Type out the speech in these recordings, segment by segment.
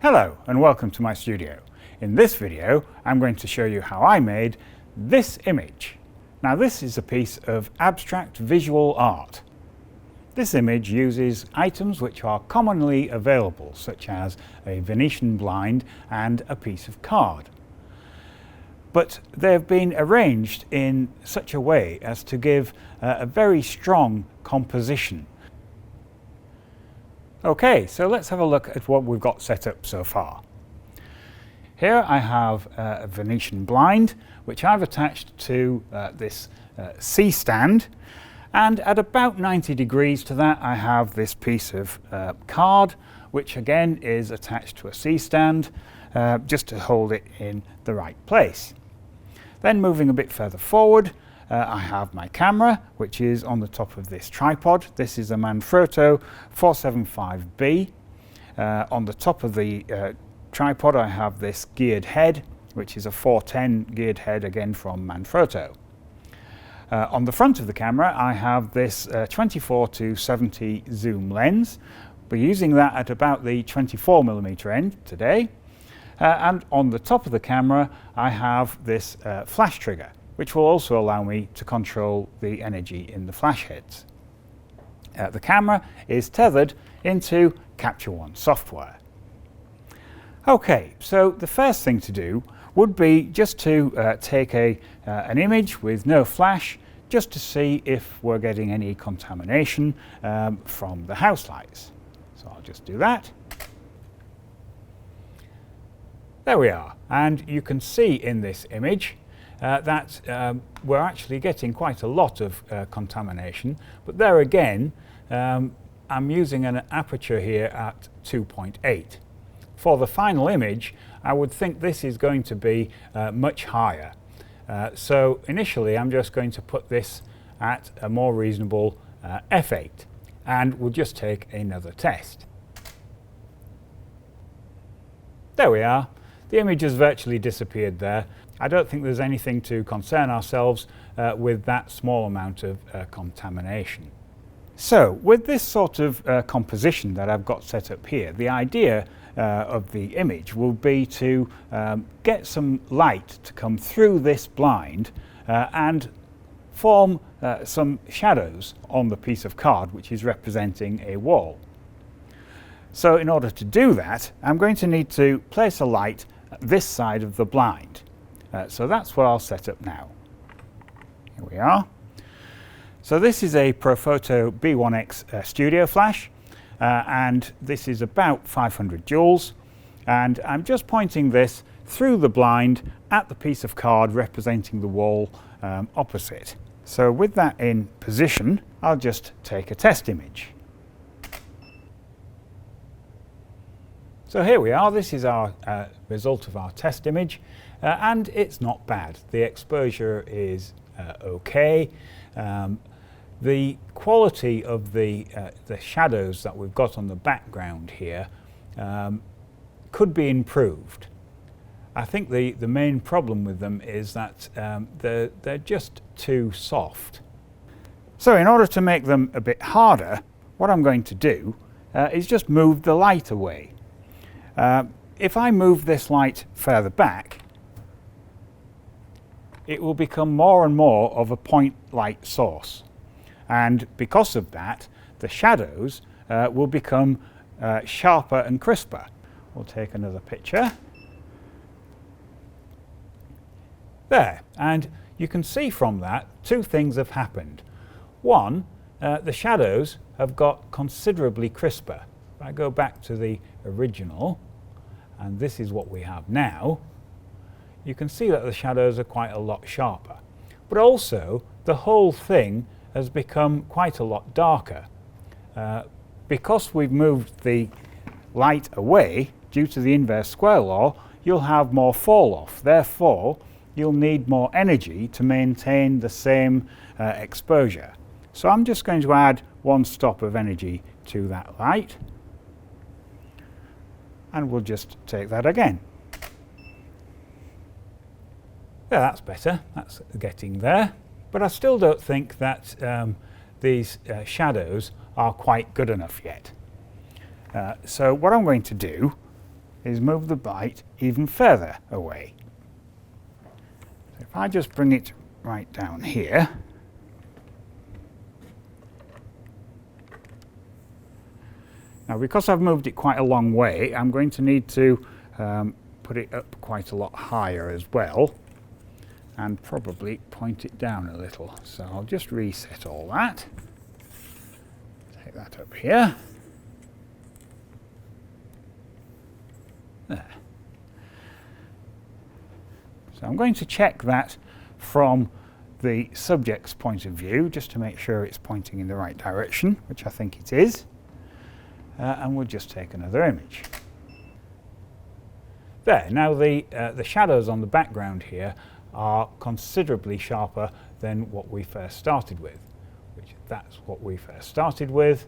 Hello and welcome to my studio. In this video I'm going to show you how I made this image. Now this is a piece of abstract visual art. This image uses items which are commonly available, such as a Venetian blind and a piece of card. But they've been arranged in such a way as to give a very strong composition. Okay, so let's have a look at what we've got set up so far. Here I have a Venetian blind which I've attached to this C-stand, and at about 90 degrees to that I have this piece of card which again is attached to a C-stand just to hold it in the right place. Then moving a bit further forward, I have my camera, which is on the top of this tripod. This is a Profoto 475B. On the top of the tripod I have this geared head, which is a 410 geared head, again from Profoto. On the front of the camera I have this 24-70 zoom lens. We're using that at about the 24mm end today. And on the top of the camera I have this flash trigger, which will also allow me to control the energy in the flash heads. The camera is tethered into Capture One software. Okay, so the first thing to do would be just to take an image with no flash, just to see if we're getting any contamination from the house lights. So I'll just do that. There we are, and you can see in this image that we're actually getting quite a lot of contamination, but there again I'm using an aperture here at 2.8. For the final image I would think this is going to be much higher. So initially I'm just going to put this at a more reasonable f8, and we'll just take another test. There we are. The image has virtually disappeared there. I don't think there's anything to concern ourselves with that small amount of contamination. So with this sort of composition that I've got set up here, the idea of the image will be to get some light to come through this blind and form some shadows on the piece of card which is representing a wall. So in order to do that, I'm going to need to place a light at this side of the blind. So that's what I'll set up now. Here we are. So this is a Profoto B1X studio flash, and this is about 500 joules, and I'm just pointing this through the blind at the piece of card representing the wall opposite. So with that in position, I'll just take a test image. So here we are. This is our result of our test image, and it's not bad. The exposure is okay. The quality of the shadows that we've got on the background here could be improved. I think the main problem with them is that they're just too soft. So in order to make them a bit harder, what I'm going to do is just move the light away. If I move this light further back, it will become more and more of a point light source, and because of that the shadows will become sharper and crisper. We'll take another picture. There, and you can see from that two things have happened. One, the shadows have got considerably crisper. If I go back to the original, and this is what we have now, you can see that the shadows are quite a lot sharper. But also the whole thing has become quite a lot darker. Because we've moved the light away, due to the inverse square law, you'll have more fall off. Therefore, you'll need more energy to maintain the same exposure. So I'm just going to add one stop of energy to that light, and we'll just take that again. Yeah, that's better. That's getting there. But I still don't think that these shadows are quite good enough yet. So what I'm going to do is move the light even further away. So if I just bring it right down here, now because I've moved it quite a long way, I'm going to need to put it up quite a lot higher as well, and probably point it down a little. So I'll just reset all that. Take that up here. There. So I'm going to check that from the subject's point of view, just to make sure it's pointing in the right direction, which I think it is. And we'll just take another image. There, now the shadows on the background here are considerably sharper than what we first started with. That's what we first started with,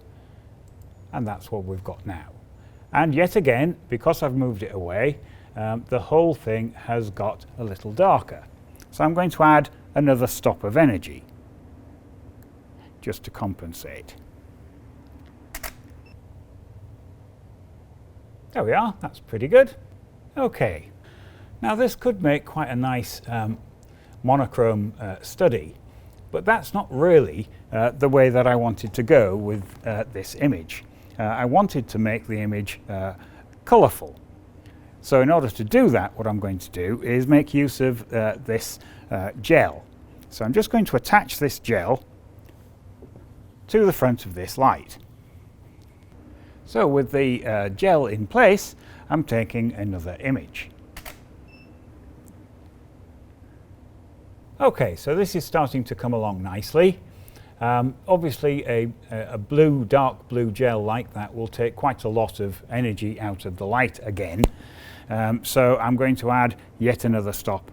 and that's what we've got now. And yet again, because I've moved it away, the whole thing has got a little darker. So I'm going to add another stop of energy, just to compensate. There we are, that's pretty good. Okay, now this could make quite a nice monochrome study, but that's not really the way that I wanted to go with this image. I wanted to make the image colourful. So in order to do that, what I'm going to do is make use of this gel. So I'm just going to attach this gel to the front of this light. So with the gel in place, I'm taking another image. Okay, so this is starting to come along nicely. Obviously a blue, dark blue gel like that will take quite a lot of energy out of the light again. So I'm going to add yet another stop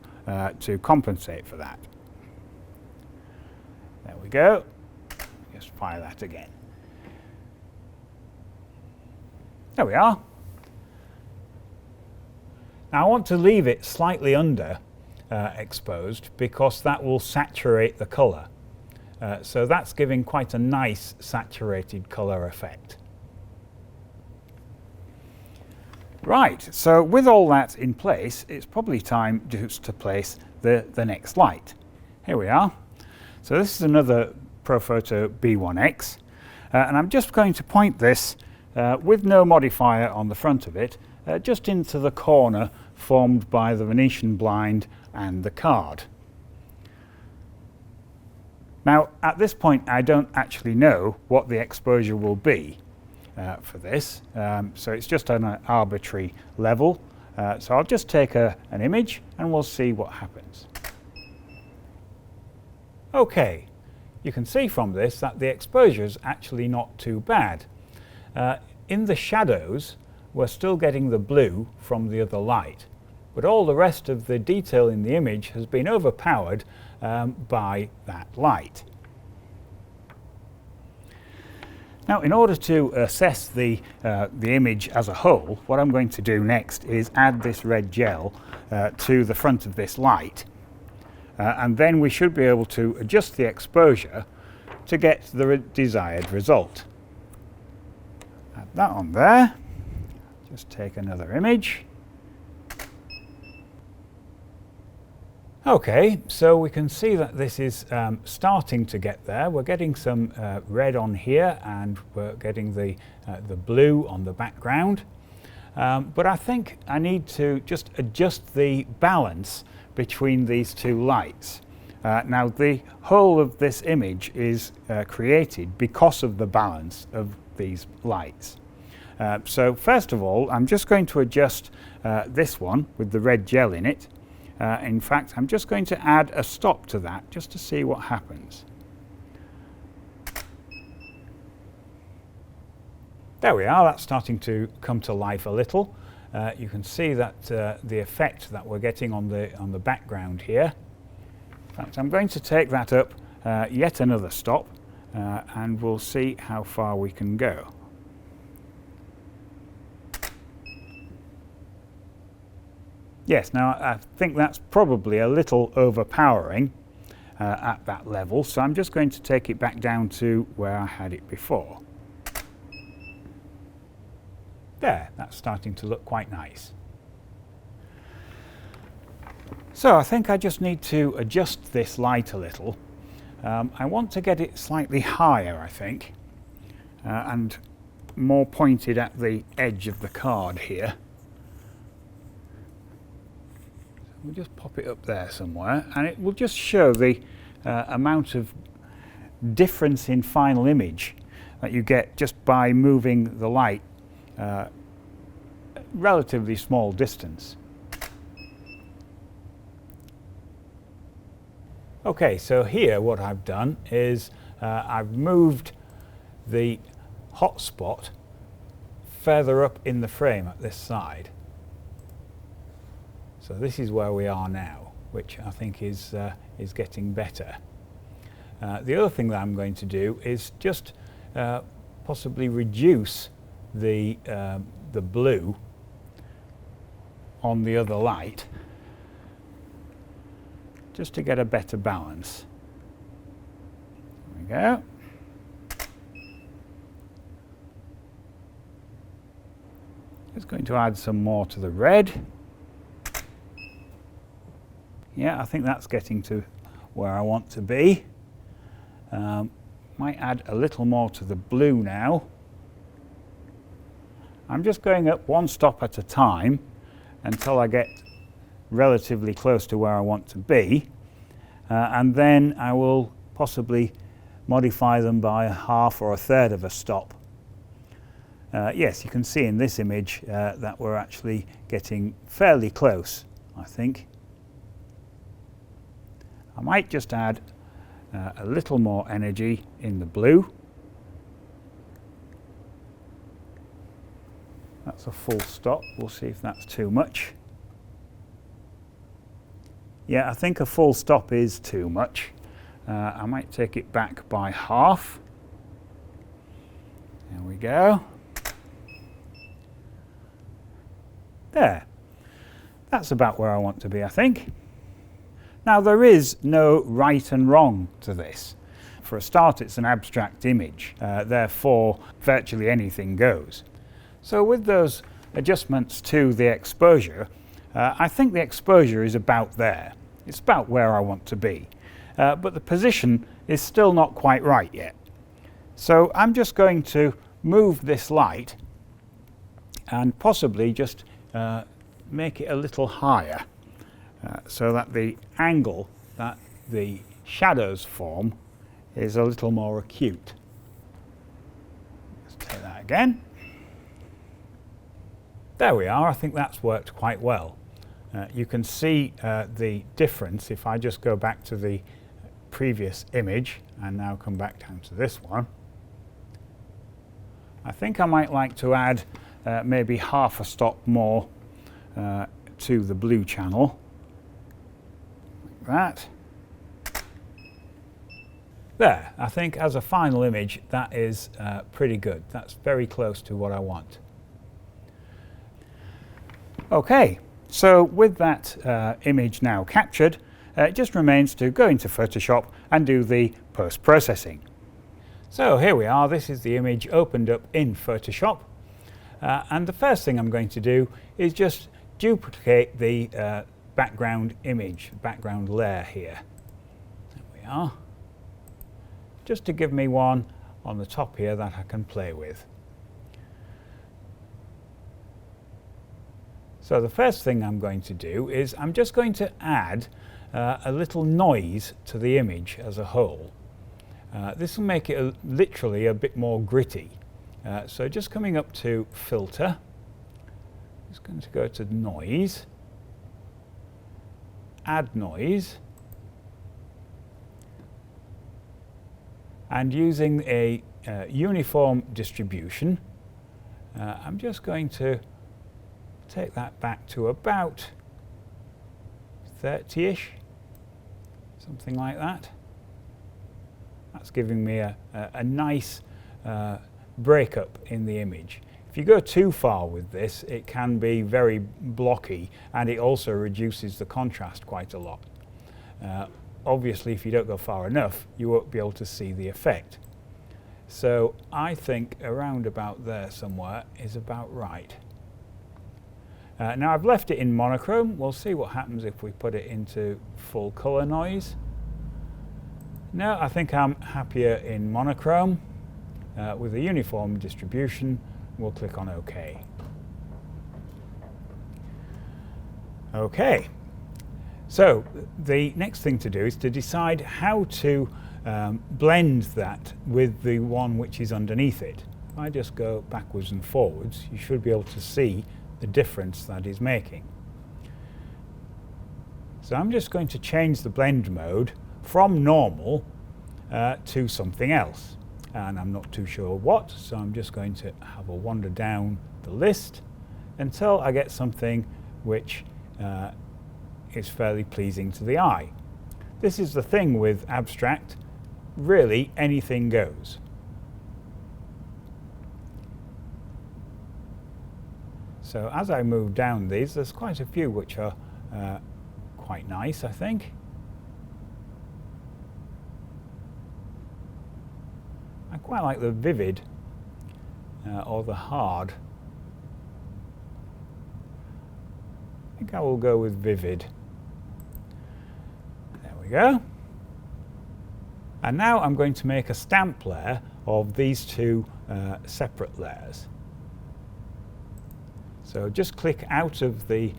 to compensate for that. There we go. Just fire that again. There we are. Now I want to leave it slightly under exposed because that will saturate the colour. So that's giving quite a nice saturated colour effect. Right, so with all that in place, it's probably time just to place the next light. Here we are. So this is another Profoto B1X, and I'm just going to point this with no modifier on the front of it, just into the corner formed by the Venetian blind and the card. Now at this point I don't actually know what the exposure will be for this, so it's just on an arbitrary level. So I'll just take an image and we'll see what happens. Okay, you can see from this that the exposure is actually not too bad. In the shadows we're still getting the blue from the other light, but all the rest of the detail in the image has been overpowered by that light. Now in order to assess the image as a whole, what I'm going to do next is add this red gel to the front of this light, and then we should be able to adjust the exposure to get the desired result. Add that on there. Just take another image. Okay, so we can see that this is starting to get there. We're getting some red on here, and we're getting the blue on the background. But I think I need to just adjust the balance between these two lights. Now the whole of this image is created because of the balance of these lights. So first of all, I'm just going to adjust this one with the red gel in it. In fact, I'm just going to add a stop to that just to see what happens. There we are, that's starting to come to life a little. You can see that the effect that we're getting on the background here. In fact, I'm going to take that up yet another stop, and we'll see how far we can go. Yes, now I think that's probably a little overpowering at that level, so I'm just going to take it back down to where I had it before. There, that's starting to look quite nice. So I think I just need to adjust this light a little. I want to get it slightly higher, I think, and more pointed at the edge of the card here. So we'll just pop it up there somewhere, and it will just show the amount of difference in final image that you get just by moving the light relatively small distance. Okay, so here what I've done is I've moved the hotspot further up in the frame at this side. So this is where we are now, which I think is getting better. The other thing that I'm going to do is just possibly reduce the blue on the other light, just to get a better balance. There we go. Just going to add some more to the red. Yeah, I think that's getting to where I want to be. Might add a little more to the blue now. I'm just going up one stop at a time until I get relatively close to where I want to be, and then I will possibly modify them by a half or a third of a stop. Yes, you can see in this image that we're actually getting fairly close, I think. I might just add a little more energy in the blue. That's a full stop. We'll see if that's too much. Yeah, I think a full stop is too much. I might take it back by half. There we go. There. That's about where I want to be, I think. Now, there is no right and wrong to this. For a start, it's an abstract image, therefore virtually anything goes. So with those adjustments to the exposure, I think the exposure is about there. It's about where I want to be. But the position is still not quite right yet. So I'm just going to move this light and possibly just make it a little higher so that the angle that the shadows form is a little more acute. Let's take that again. There we are. I think that's worked quite well. You can see the difference if I just go back to the previous image and now come back down to this one. I think I might like to add maybe half a stop more to the blue channel, like that. There, I think as a final image that is pretty good. That's very close to what I want. Okay, so with that image now captured, it just remains to go into Photoshop and do the post-processing. So here we are, this is the image opened up in Photoshop, and the first thing I'm going to do is just duplicate the background image, background layer here. There we are. Just to give me one on the top here that I can play with. So the first thing I'm going to do is I'm just going to add a little noise to the image as a whole. This will make it literally a bit more gritty. So just coming up to Filter, just going to go to Noise, Add Noise, and using a uniform distribution, I'm just going to take that back to about 30-ish, something like that. That's giving me a nice breakup in the image. If you go too far with this, it can be very blocky, and it also reduces the contrast quite a lot. Obviously, if you don't go far enough, you won't be able to see the effect. So I think around about there somewhere is about right. Now I've left it in monochrome. We'll see what happens if we put it into full color noise. No, I think I'm happier in monochrome with a uniform distribution. We'll click on OK. OK. So the next thing to do is to decide how to blend that with the one which is underneath it. If I just go backwards and forwards, you should be able to see the difference that is making. So I'm just going to change the blend mode from normal to something else. And I'm not too sure what, so I'm just going to have a wander down the list until I get something which is fairly pleasing to the eye. This is the thing with abstract, really anything goes. So as I move down these, there's quite a few which are quite nice, I think. I quite like the vivid or the hard. I think I will go with vivid. There we go. And now I'm going to make a stamp layer of these two separate layers. So just click out of the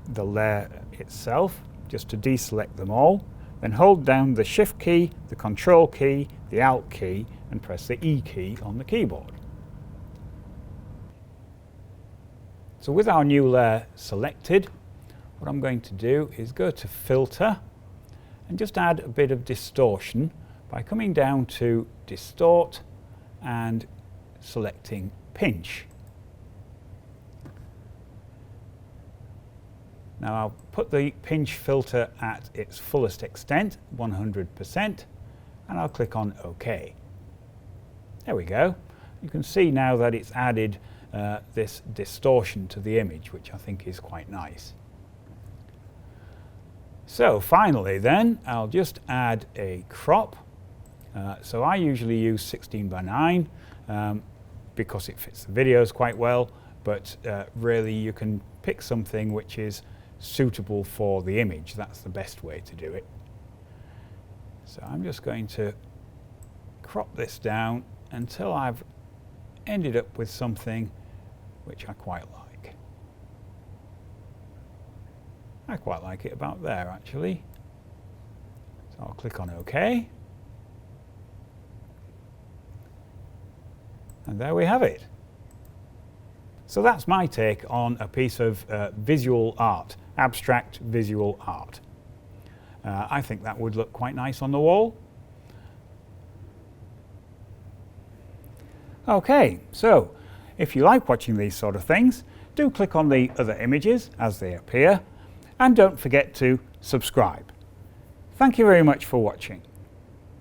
layer itself, just to deselect them all. Then hold down the Shift key, the Control key, the Alt key, and press the E key on the keyboard. So with our new layer selected, what I'm going to do is go to Filter and just add a bit of distortion by coming down to Distort and selecting Pinch. Now I'll put the pinch filter at its fullest extent, 100%, and I'll click on OK. There we go. You can see now that it's added this distortion to the image, which I think is quite nice. So finally then, I'll just add a crop. So I usually use 16:9 because it fits the videos quite well, but really you can pick something which is suitable for the image. That's the best way to do it. So I'm just going to crop this down until I've ended up with something which I quite like. I quite like it about there actually. So I'll click on OK. And there we have it. So that's my take on a piece of visual art, abstract visual art. I think that would look quite nice on the wall. Okay, so if you like watching these sort of things, do click on the other images as they appear, and don't forget to subscribe. Thank you very much for watching.